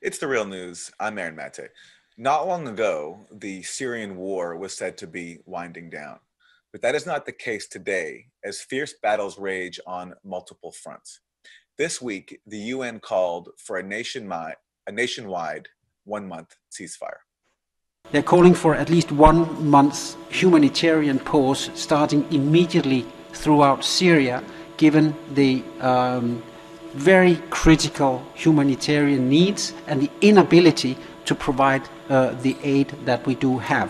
It's the real news. I'm Aaron Mate. Not long ago, the Syrian war was said to be winding down. But that is not the case today, as fierce battles rage on multiple fronts. This week, the UN called for a nationwide 1 month ceasefire. They're calling for at least 1 month's humanitarian pause starting immediately throughout Syria, given the very critical humanitarian needs and the inability to provide the aid that we do have.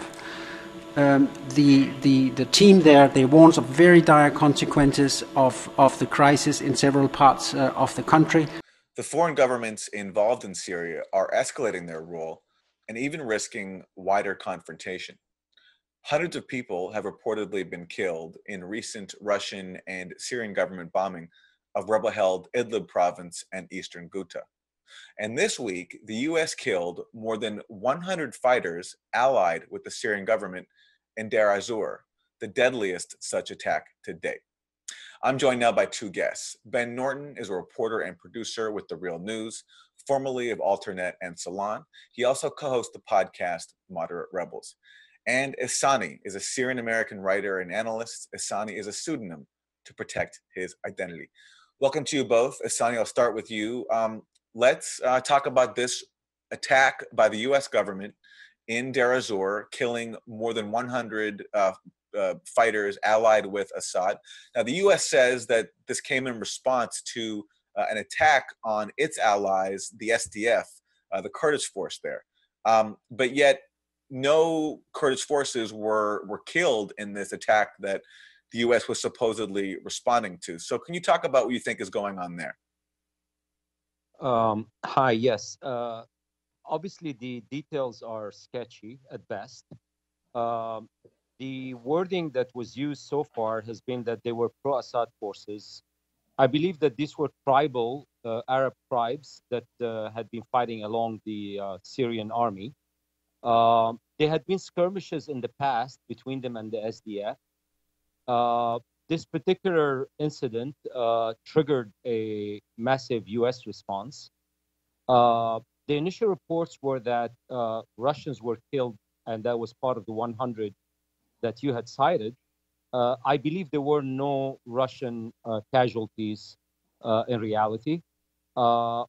The team there, they warns of very dire consequences of the crisis in several parts of the country. The foreign governments involved in Syria are escalating their role and even risking wider confrontation. Hundreds of people have reportedly been killed in recent Russian and Syrian government bombing of rebel-held Idlib province and eastern Ghouta. And this week, the US killed more than 100 fighters allied with the Syrian government in Deir ez-Zor, the deadliest such attack to date. I'm joined now by two guests. Ben Norton is a reporter and producer with The Real News, formerly of Alternet and Salon. He also co-hosts the podcast Moderate Rebels. And Ehsani is a Syrian-American writer and analyst. Ehsani is a pseudonym to protect his identity. Welcome to you both. Ehsani, I'll start with you. Let's talk about this attack by the U.S. government in Deir ez-Zor, killing more than 100 fighters allied with Assad. Now, the U.S. says that this came in response to an attack on its allies, the SDF, the Kurdish force there. But yet, no Kurdish forces were killed in this attack that the U.S. was supposedly responding to. So can you talk about what you think is going on there? Hi, yes. Obviously, the details are sketchy at best. The wording that was used so far has been that they were pro-Assad forces. I believe that these were tribal Arab tribes that had been fighting along the Syrian army. There had been skirmishes in the past between them and the SDF. This particular incident triggered a massive U.S. response. The initial reports were that Russians were killed, and that was part of the 100 that you had cited. I believe there were no Russian casualties in reality. The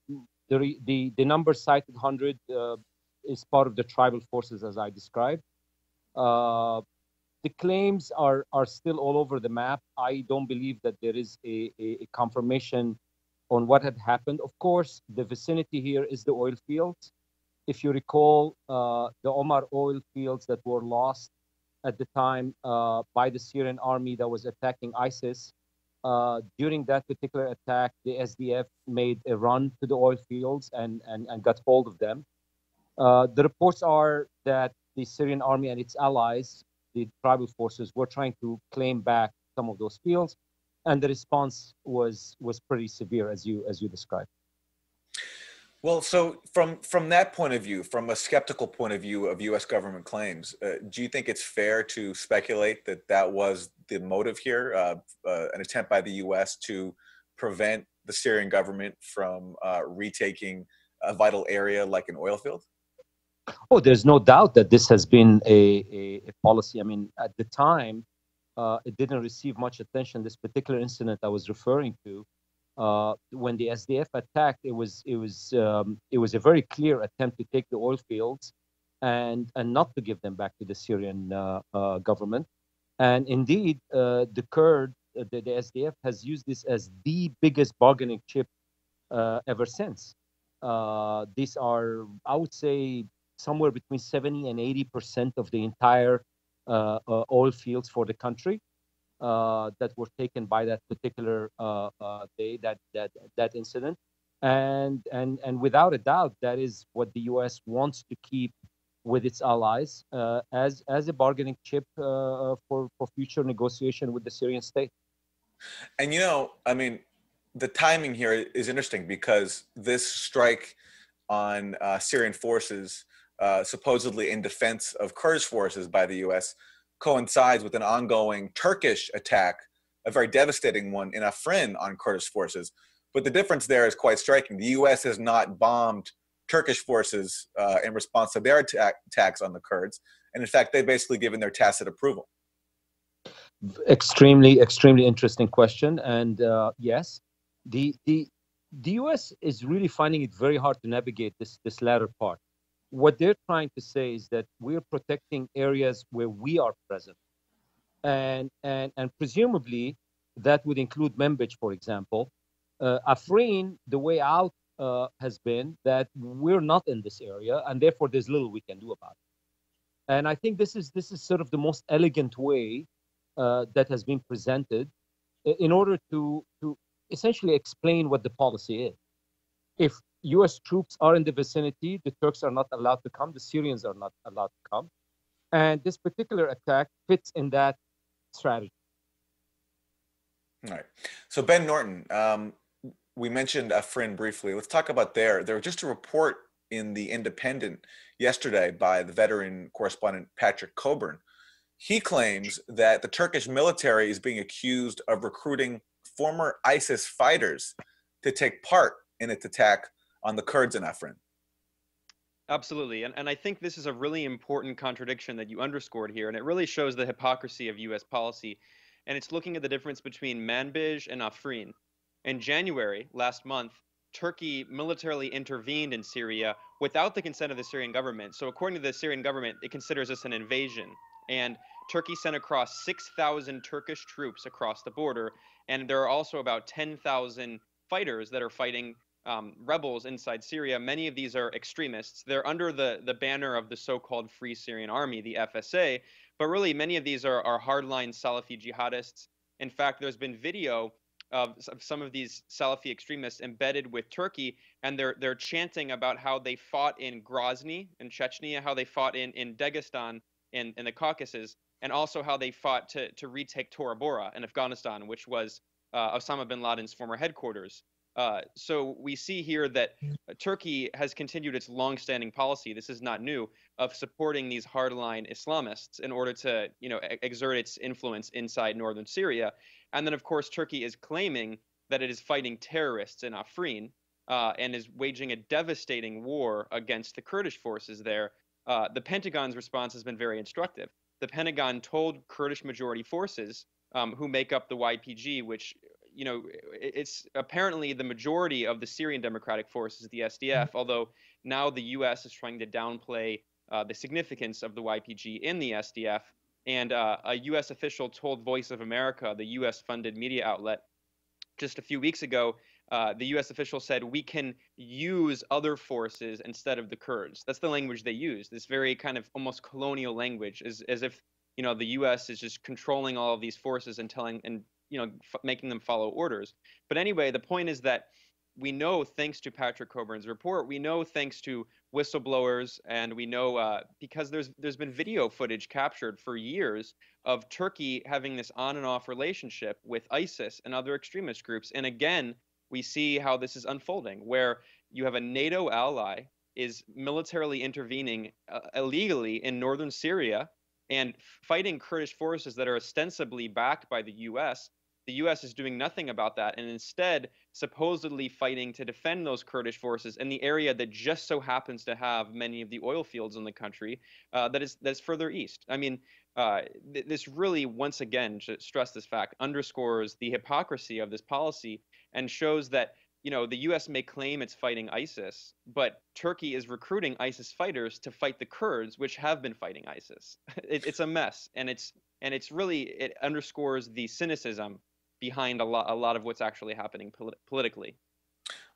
number cited 100 is part of the tribal forces, as I described. The claims are still all over the map. I don't believe that there is a confirmation on what had happened. Of course, the vicinity here is the oil fields. If you recall, the Omar oil fields that were lost at the time by the Syrian army that was attacking ISIS. During that particular attack, the SDF made a run to the oil fields and got hold of them. The reports are that the Syrian army and its allies, the tribal forces, were trying to claim back some of those fields, and the response was pretty severe, as you described. Well, so from that point of view, from a skeptical point of view of U.S. government claims, do you think it's fair to speculate that that was the motive here, an attempt by the U.S. to prevent the Syrian government from retaking a vital area like an oil field? Oh, there's no doubt that this has been a policy. I mean, at the time, it didn't receive much attention. This particular incident I was referring to, when the SDF attacked, it was a very clear attempt to take the oil fields and not to give them back to the Syrian government. And indeed, the SDF has used this as the biggest bargaining chip ever since. These are, I would say, somewhere between 70 and 80% of the entire oil fields for the country that were taken by that particular day, that incident, and without a doubt, that is what the U.S. wants to keep with its allies as a bargaining chip for future negotiation with the Syrian state. And I mean, the timing here is interesting because this strike on Syrian forces, supposedly in defense of Kurdish forces by the U.S., coincides with an ongoing Turkish attack, a very devastating one in Afrin on Kurdish forces. But the difference there is quite striking. The U.S. has not bombed Turkish forces in response to their attacks on the Kurds. And in fact, they've basically given their tacit approval. Extremely interesting question. And yes, the US is really finding it very hard to navigate this latter part. What they're trying to say is that we're protecting areas where we are present. And presumably that would include Manbij, for example. Afrin, the way out has been that we're not in this area, and therefore there's little we can do about it. And I think this is sort of the most elegant way that has been presented in order to essentially explain what the policy is. If U.S. troops are in the vicinity, the Turks are not allowed to come, the Syrians are not allowed to come. And this particular attack fits in that strategy. All right. So Ben Norton, we mentioned Afrin briefly. Let's talk about there. There was just a report in The Independent yesterday by the veteran correspondent Patrick Coburn. He claims that the Turkish military is being accused of recruiting former ISIS fighters to take part in its attack on the Kurds in Afrin. Absolutely. And I think this is a really important contradiction that you underscored here, and it really shows the hypocrisy of U.S. policy. And it's looking at the difference between Manbij and Afrin. In January, last month, Turkey militarily intervened in Syria without the consent of the Syrian government. So according to the Syrian government, it considers this an invasion. And Turkey sent across 6,000 Turkish troops across the border. And there are also about 10,000 fighters that are fighting rebels inside Syria. Many of these are extremists. They're under the banner of the so-called Free Syrian Army, the FSA. But really, many of these are hardline Salafi jihadists. In fact, there's been video of some of these Salafi extremists embedded with Turkey, and they're chanting about how they fought in Grozny in Chechnya, how they fought in Dagestan in the Caucasus, and also how they fought to retake Tora Bora in Afghanistan, which was Osama bin Laden's former headquarters. So we see here that Turkey has continued its long-standing policy, this is not new, of supporting these hardline Islamists in order to, exert its influence inside northern Syria. And then, of course, Turkey is claiming that it is fighting terrorists in Afrin and is waging a devastating war against the Kurdish forces there. The Pentagon's response has been very instructive. The Pentagon told Kurdish majority forces who make up the YPG, which it's apparently the majority of the Syrian Democratic Forces, the SDF, although now the U.S. is trying to downplay the significance of the YPG in the SDF. And a U.S. official told Voice of America, the U.S.-funded media outlet, just a few weeks ago, the U.S. official said, we can use other forces instead of the Kurds. That's the language they use, this very kind of almost colonial language, as if the U.S. is just controlling all of these forces and making them follow orders. But anyway, the point is that we know, thanks to Patrick Coburn's report, we know thanks to whistleblowers, and we know because there's been video footage captured for years of Turkey having this on and off relationship with ISIS and other extremist groups. And again, we see how this is unfolding, where you have a NATO ally is militarily intervening illegally in northern Syria and fighting Kurdish forces that are ostensibly backed by the U.S. The U.S. is doing nothing about that, and instead supposedly fighting to defend those Kurdish forces in the area that just so happens to have many of the oil fields in the country that's further east. I mean, this really, once again, to stress this fact, underscores the hypocrisy of this policy and shows that the U.S. may claim it's fighting ISIS, but Turkey is recruiting ISIS fighters to fight the Kurds, which have been fighting ISIS. It's a mess, and it underscores the cynicism behind a lot of what's actually happening politically.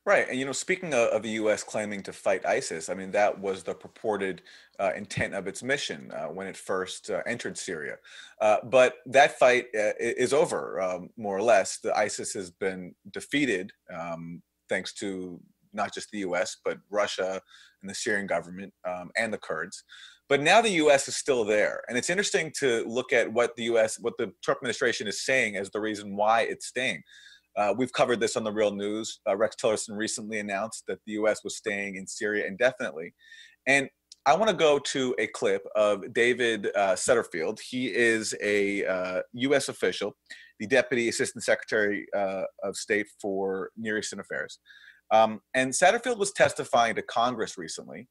Right. And, speaking of the U.S. claiming to fight ISIS, I mean, that was the purported intent of its mission when it first entered Syria. But that fight is over, more or less. The ISIS has been defeated thanks to not just the U.S., but Russia and the Syrian government and the Kurds. But now the U.S. is still there. And it's interesting to look at what the Trump administration is saying as the reason why it's staying. We've covered this on The Real News. Rex Tillerson recently announced that the U.S. was staying in Syria indefinitely. And I want to go to a clip of David Setterfield. He is a U.S. official, the Deputy Assistant Secretary of State for Near Eastern Affairs. And Satterfield was testifying to Congress recently,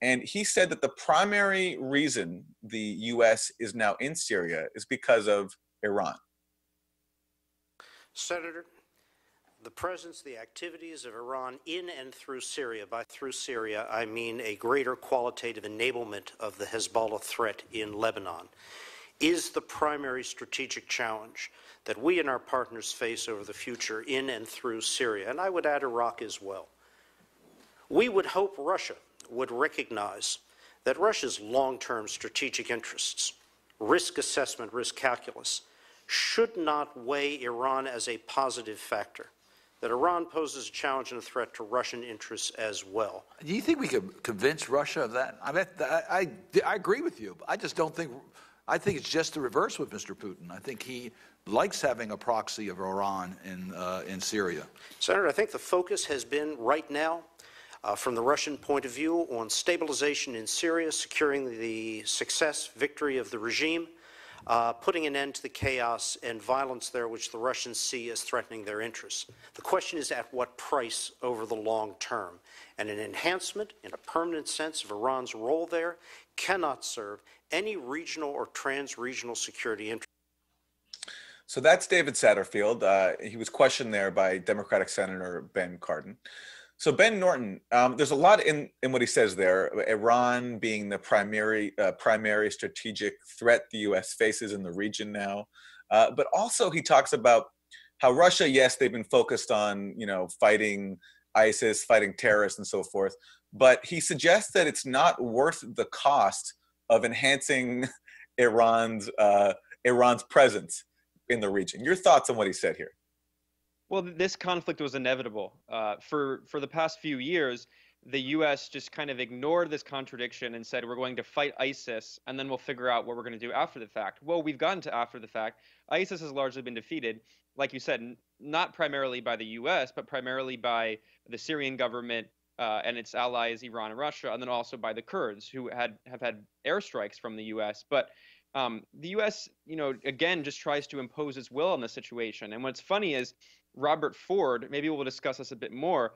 and he said that the primary reason the U.S. is now in Syria is because of Iran. Senator, the presence, the activities of Iran in and through Syria, by through Syria, I mean a greater qualitative enablement of the Hezbollah threat in Lebanon, is the primary strategic challenge that we and our partners face over the future in and through Syria, and I would add Iraq as well. We would hope Russia would recognize that Russia's long-term strategic interests, risk assessment, risk calculus, should not weigh Iran as a positive factor, that Iran poses a challenge and a threat to Russian interests as well. Do you think we could convince Russia of that? I mean, I agree with you. I just don't think, I think it's just the reverse with Mr. Putin. I think he likes having a proxy of Iran in Syria. Senator, I think the focus has been right now, from the Russian point of view, on stabilization in Syria, securing the success, victory of the regime, putting an end to the chaos and violence there, which the Russians see as threatening their interests. The question is at what price over the long term? And an enhancement in a permanent sense of Iran's role there cannot serve any regional or trans-regional security interest. So that's David Satterfield. He was questioned there by Democratic Senator Ben Cardin. So Ben Norton, there's a lot in what he says there. Iran being the primary strategic threat the U.S. faces in the region now, but also he talks about how Russia, yes, they've been focused on fighting ISIS, fighting terrorists, and so forth, but he suggests that it's not worth the cost of enhancing Iran's presence in the region. Your thoughts on what he said here? Well, this conflict was inevitable. For the past few years, the U.S. just kind of ignored this contradiction and said, we're going to fight ISIS, and then we'll figure out what we're going to do after the fact. Well, we've gotten to after the fact. ISIS has largely been defeated, like you said, not primarily by the U.S., but primarily by the Syrian government and its allies, Iran and Russia, and then also by the Kurds, who have had airstrikes from the U.S. But the U.S., again, just tries to impose its will on the situation. And what's funny is Robert Ford, maybe we'll discuss this a bit more,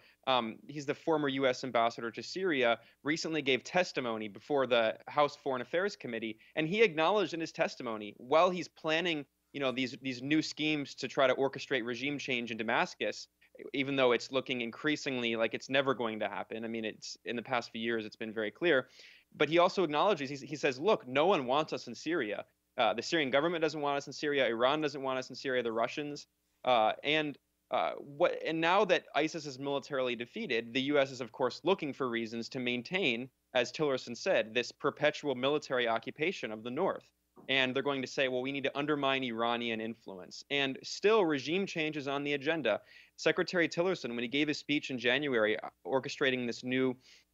he's the former U.S. ambassador to Syria, recently gave testimony before the House Foreign Affairs Committee, and he acknowledged in his testimony, while he's planning these new schemes to try to orchestrate regime change in Damascus, even though it's looking increasingly like it's never going to happen. I mean, it's in the past few years, it's been very clear. But he also acknowledges, he says, look, no one wants us in Syria. The Syrian government doesn't want us in Syria. Iran doesn't want us in Syria. The Russians. And now that ISIS is militarily defeated, the U.S. is, of course, looking for reasons to maintain, as Tillerson said, this perpetual military occupation of the north. And they're going to say, well, we need to undermine Iranian influence. And still, regime change is on the agenda. Secretary Tillerson, when he gave his speech in January, orchestrating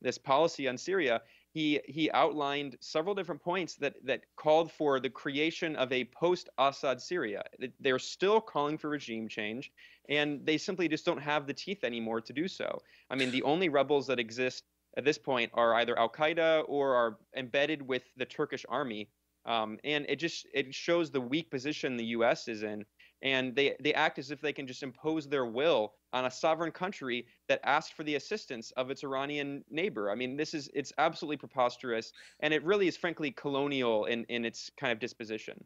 this policy on Syria, he outlined several different points that called for the creation of a post-Assad Syria. They're still calling for regime change, and they simply just don't have the teeth anymore to do so. I mean, the only rebels that exist at this point are either al-Qaeda or are embedded with the Turkish army. And it shows the weak position the U.S. is in, and they act as if they can just impose their will on a sovereign country that asked for the assistance of its Iranian neighbor. I mean, it's absolutely preposterous, and it really is frankly colonial in its kind of disposition.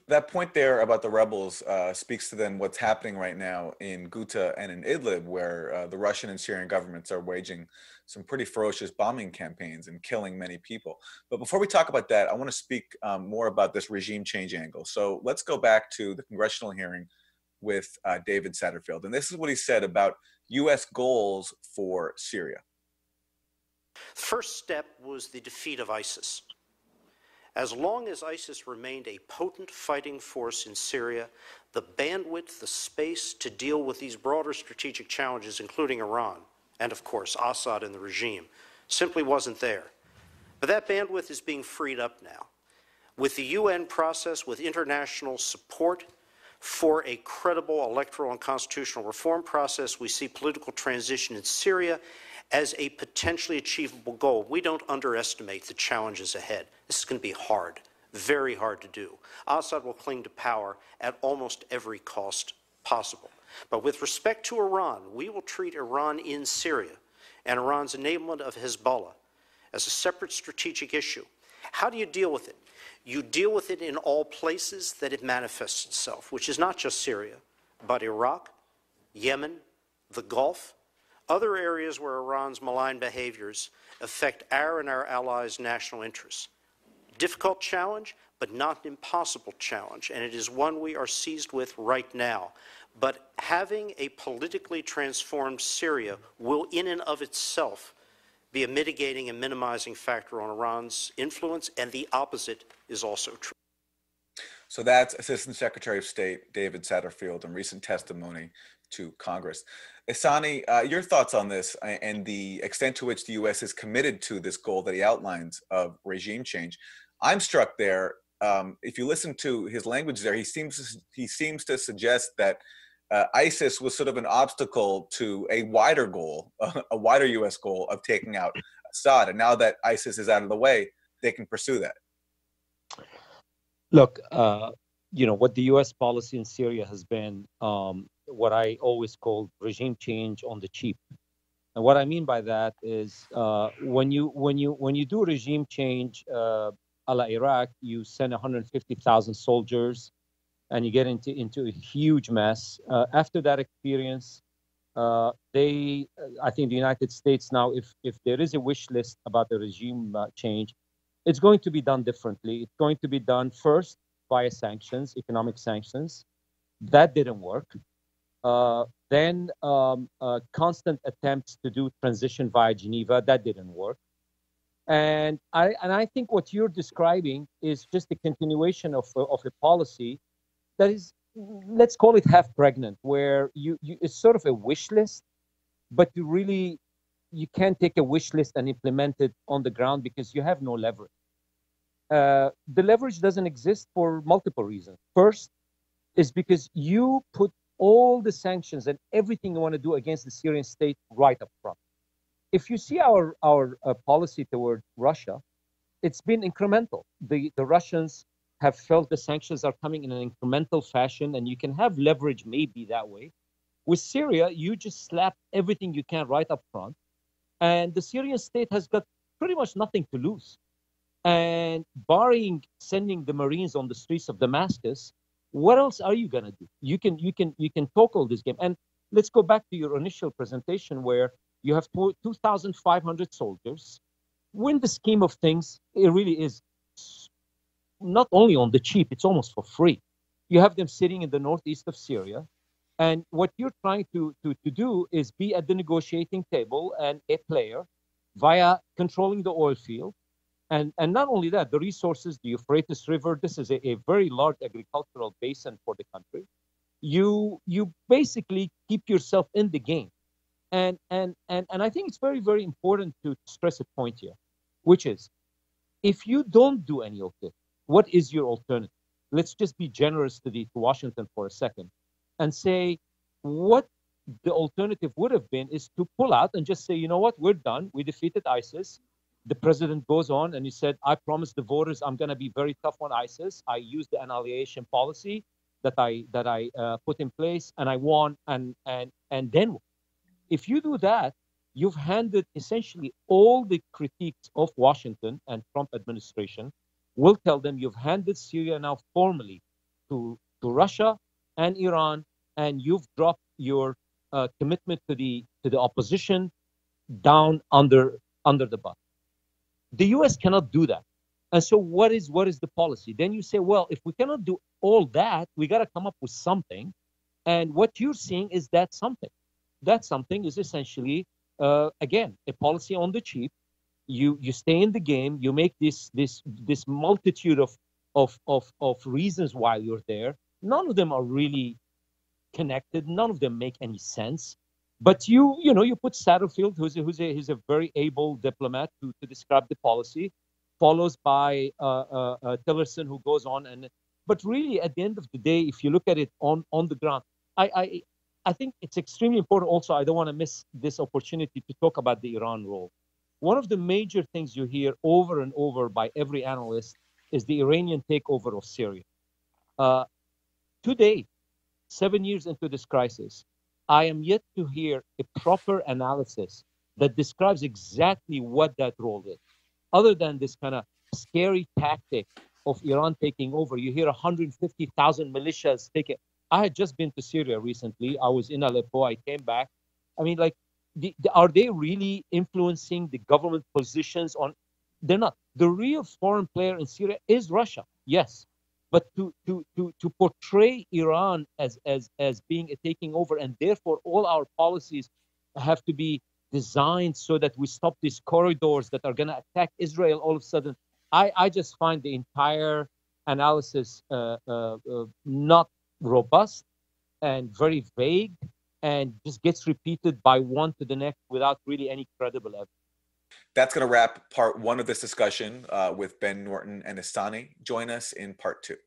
That point there about the rebels speaks to then what's happening right now in Ghouta and in Idlib, where the Russian and Syrian governments are waging some pretty ferocious bombing campaigns and killing many people. But before we talk about that, I want to speak more about this regime change angle. So let's go back to the congressional hearing with David Satterfield. And this is what he said about U.S. goals for Syria. The first step was the defeat of ISIS. As long as ISIS remained a potent fighting force in Syria, the bandwidth, the space to deal with these broader strategic challenges, including Iran, and of course Assad and the regime, simply wasn't there. But that bandwidth is being freed up now. With the UN process, with international support for a credible electoral and constitutional reform process, we see political transition in Syria as a potentially achievable goal. We don't underestimate the challenges ahead. This is going to be hard, very hard to do. Assad will cling to power at almost every cost possible. But with respect to Iran, we will treat Iran in Syria and Iran's enablement of Hezbollah as a separate strategic issue. How do you deal with it? You deal with it in all places that it manifests itself, which is not just Syria, but Iraq, Yemen, the Gulf, other areas where Iran's malign behaviors affect our and our allies' national interests. Difficult challenge, but not an impossible challenge, and it is one we are seized with right now. But having a politically transformed Syria will in and of itself be a mitigating and minimizing factor on Iran's influence, and the opposite is also true. So that's Assistant Secretary of State David Satterfield in recent testimony to Congress. Ehsani, your thoughts on this and the extent to which the U.S. is committed to this goal that he outlines of regime change. I'm struck there. If you listen to his language there, he seems to suggest that ISIS was sort of an obstacle to a wider goal, a wider U.S. goal of taking out Assad. And now that ISIS is out of the way, they can pursue that. Look, what the U.S. policy in Syria has been what I always call regime change on the cheap. And what I mean by that is when you do regime change a la Iraq, you send 150,000 soldiers and you get into a huge mess. After that experience, I think the United States now, if there is a wish list about the regime change, it's going to be done differently. It's going to be done first via sanctions, economic sanctions. That didn't work. Then constant attempts to do transition via Geneva. That didn't work. And I think what you're describing is just a continuation of a policy that is, let's call it half pregnant, where it's sort of a wish list, but you can't take a wish list and implement it on the ground because you have no leverage. The leverage doesn't exist for multiple reasons. First is because you put all the sanctions and everything you want to do against the Syrian state right up front. If you see our policy toward Russia, it's been incremental. The Russians have felt the sanctions are coming in an incremental fashion, and you can have leverage maybe that way. With Syria, you just slap everything you can right up front, and the Syrian state has got pretty much nothing to lose. And barring sending the Marines on the streets of Damascus, what else are you gonna do? You can talk all this game. And let's go back to your initial presentation where you have 2,500 soldiers. In the scheme of things, it really is not only on the cheap, it's almost for free. You have them sitting in the northeast of Syria. And what you're trying to do is be at the negotiating table and a player via controlling the oil field. And not only that, the resources, the Euphrates River, this is a very large agricultural basin for the country. You basically keep yourself in the game. And I think it's very, very important to stress a point here, which is if you don't do any of this, what is your alternative? Let's just be generous to Washington for a second and say what the alternative would have been is to pull out and just say, you know what, we're done. We defeated ISIS. The president goes on and he said, I promised the voters I'm going to be very tough on ISIS. I used the annihilation policy that I put in place, and I won. And then if you do that, you've handed essentially all the critiques of Washington and Trump administration. Will tell them you've handed Syria now formally to Russia and Iran, and you've dropped your commitment to the opposition down under the bus. The U.S. cannot do that. And so what is the policy? Then you say, well, if we cannot do all that, we got to come up with something. And what you're seeing is that something. That something is essentially, again, a policy on the cheap. You stay in the game. You make this multitude of reasons why you're there. None of them are really connected. None of them make any sense. But you put Satterfield, who's a very able diplomat to describe the policy, follows by Tillerson, who goes on. But really, at the end of the day, if you look at it on the ground, I think it's extremely important. Also, I don't want to miss this opportunity to talk about the Iran role. One of the major things you hear over and over by every analyst is the Iranian takeover of Syria. Today, 7 years into this crisis, I am yet to hear a proper analysis that describes exactly what that role is. Other than this kind of scary tactic of Iran taking over, you hear 150,000 militias take it. I had just been to Syria recently. I was in Aleppo. I came back. I mean, like, are they really influencing the government positions on? They're not. The real foreign player in Syria is Russia, yes. But to portray Iran as being a taking over, and therefore all our policies have to be designed so that we stop these corridors that are going to attack Israel all of a sudden, I just find the entire analysis not robust and very vague, and just gets repeated by one to the next without really any credible evidence. That's going to wrap part one of this discussion with Ben Norton and Ehsani. Join us in part two.